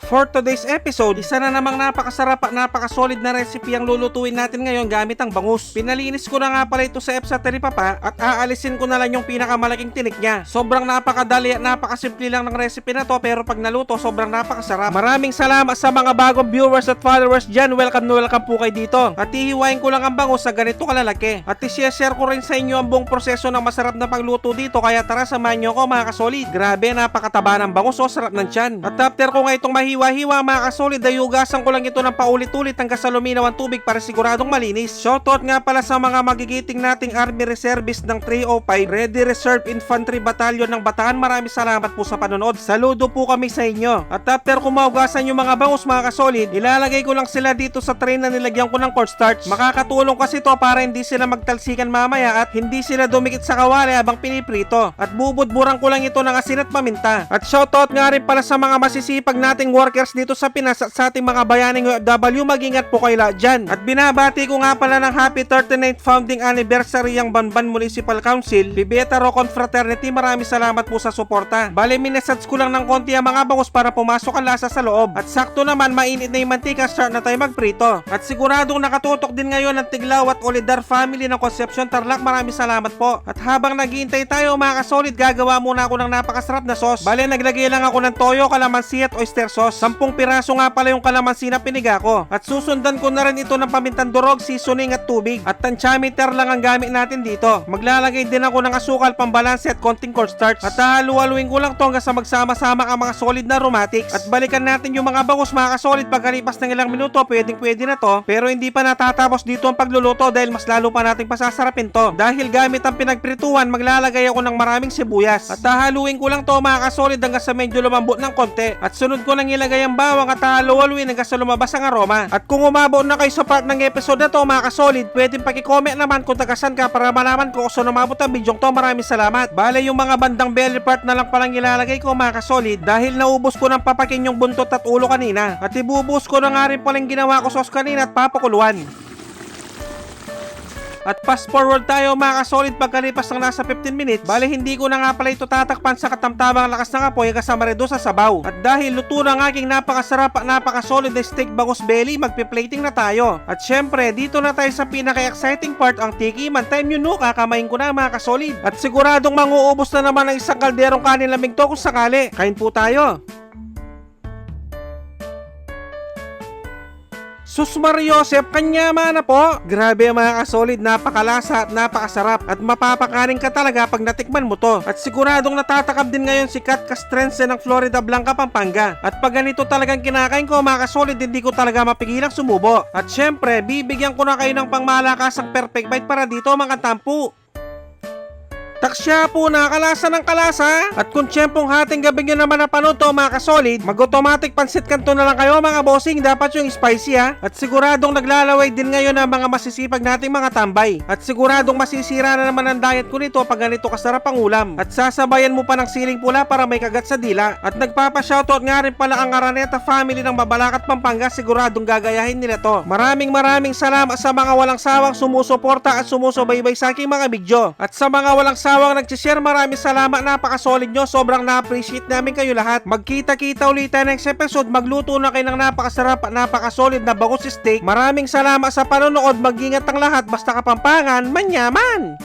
for today's episode, isa na namang napakasarap at napakasolid na recipe ang lulutuin natin ngayon gamit ang bangus. Pinalinis ko na nga pala ito sa EPSA Papa at aalisin ko na lang yung pinakamalaking tinik niya. Sobrang napakadali at napakasimple lang ng recipe na to, pero pag naluto sobrang napakasarap. Maraming salamat sa mga bagong viewers at followers dyan. Welcome po kayo dito. At hihiwain ko lang ang bangus sa ganito kalalaki. At i-share ko rin sa inyo ang buong proseso ng masarap na pagluto dito, kaya tara samahan nyo ko mga kasolid. Grabe, napakataba ng bangus, sarap ng tiyan. At after ko nga itong mahiwa-hiwa mga kasolid, ay hugasan ko lang ito ng paulit-ulit hanggang sa luminaw ang tubig para siguradong malinis. Shoutout nga pala sa mga magigiting nating Army Reservist ng 305 Ready Reserve Infantry Battalion ng Bataan. Maraming salamat po sa panonood. Saludo po kami sa inyo. At after ko mahugasan yung mga bangus mga kasolid, ilalagay ko lang sila dito sa tray na nilagyan ko ng cornstarch. Makakatulong kasi to para hindi sila magtalsikan mamaya at hindi sila dumikit sa kawali habang piniprito. At bubudburan ko lang ito ng asin at paminta. At shoutout nga rin pala sa mga masisipag nating workers dito sa Pinas at sa ating mga bayaning OFW. Mag-ingat po kayo lahat dyan. At binabati ko nga pala ng happy 39th founding anniversary ang Banban Municipal Council, Pibeta Ro Confraternity. Maraming salamat po sa suporta. Bale, minessage ko lang ng konti ang mga bangus para pumasok ang lasa sa loob. At sakto naman, mainit na yung mantika, start na tayo magprito. At siguradong nakatutok din ngayon ang Tiglaw at Olidar family ng Concepcion Tarlac. Maraming salamat po. At habang naghihintay tayo mga kasolid, gagawa muna ako ng napakasarap na sauce. Bale, naglagay lang ako ng toyo, kalamansi at oyster sauce. 10 piraso nga pala yung kalamansi na piniga ko. At susundan ko na rin ito ng pamintang durog, seasoning at tubig. At tansyameter lang ang gamit natin dito. Maglalagay din ako ng asukal, pambalanse at konting cornstarch. At halu-haluin ko lang to hanggang sa magsama-sama ang mga solid na aromatics. At balikan natin yung mga bangus mga kasolid pagkalipas ng ilang minuto. Pwede na to. Pero hindi pa natatapos dito ang pagluluto dahil mas lalo pa nating pasasarapin to. Dahil gamit ang pinagprituan, maglalagay ako ng maraming sibuyas. At hahaluin ko lang to mga kasolid hanggang sa medyo lumambot ng konti. At sunod ko nang ilagay ang bawang at hahalu-haluin hanggang sa lumabas ang aroma. At kung umabot na kayo sa part ng episode na to mga kasolid, pwedeng paki-comment naman kung tagasan ka para malaman ko kung saan umabot ang video to. Maraming salamat. Bale, yung mga bandang belly part na lang palang ilalagay ko mga kasolid dahil naubos ko ng papakin yung buntot at ulo kanina. At ibubuhos ko na nga rin palang ginawa ko sauce kanina at papakuluan. At fast forward tayo mga kasolid pagkalipas ng nasa 15 minutes. Bale, hindi ko na nga pala ito tatakpan sa katamtamang lakas ng apoy kasama rin doon sa sabaw. At dahil luto na ang aking napakasarap at napakasolid na steak bangus belly, magpi-plating na tayo. At syempre, dito na tayo sa pinaka-exciting part, ang tikiman time. Yun no, kakamain ko na mga kasolid. At siguradong manguubos na naman ang isang kalderong kanin lamig to kung sakali. Kain po tayo. Sus Mariosep, kanyama na po. Grabe mga kasolid, napakalasa at napakasarap. At mapapakanin ka talaga pag natikman mo to. At siguradong natatakab din ngayon si Kat Castrense ng Florida Blanca, Pampanga. At pag ganito talagang kinakain ko mga kasolid, hindi ko talaga mapigilang sumubo. At syempre, bibigyan ko na kayo ng pangmalakasang perfect bite para dito mga tampu. Taksya po, nakakalasa ng kalasa. At kung tiyempong hating gabi nyo naman napanood to mga kasolid, mag-automatic pansit kanto na lang kayo mga bossing. Dapat yung spicy ha. At siguradong naglalaway din ngayon ang mga masisipag nating mga tambay. At siguradong masisira na naman ang diet ko nito pag ganito kasarap ang ulam. At sasabayan mo pa ng siling pula para may kagat sa dila. At nagpapa-shoutout nga rin pala ang Araneta family ng Babalacat, Pampanga. Siguradong gagayahin nila to. Maraming salamat sa mga walang sawang sumusuporta at sumusubaybay sa aking mga video. At sa mga walang sawang nag-share, maraming salamat, napakasolid nyo. Sobrang na-appreciate namin kayo lahat. Magkita-kita ulit tayo next episode. Magluto na kayo ng napakasarap at napakasolid na bangus steak. Maraming salamat sa panonood. Mag-ingat ang lahat. Basta Kapampangan, manyaman!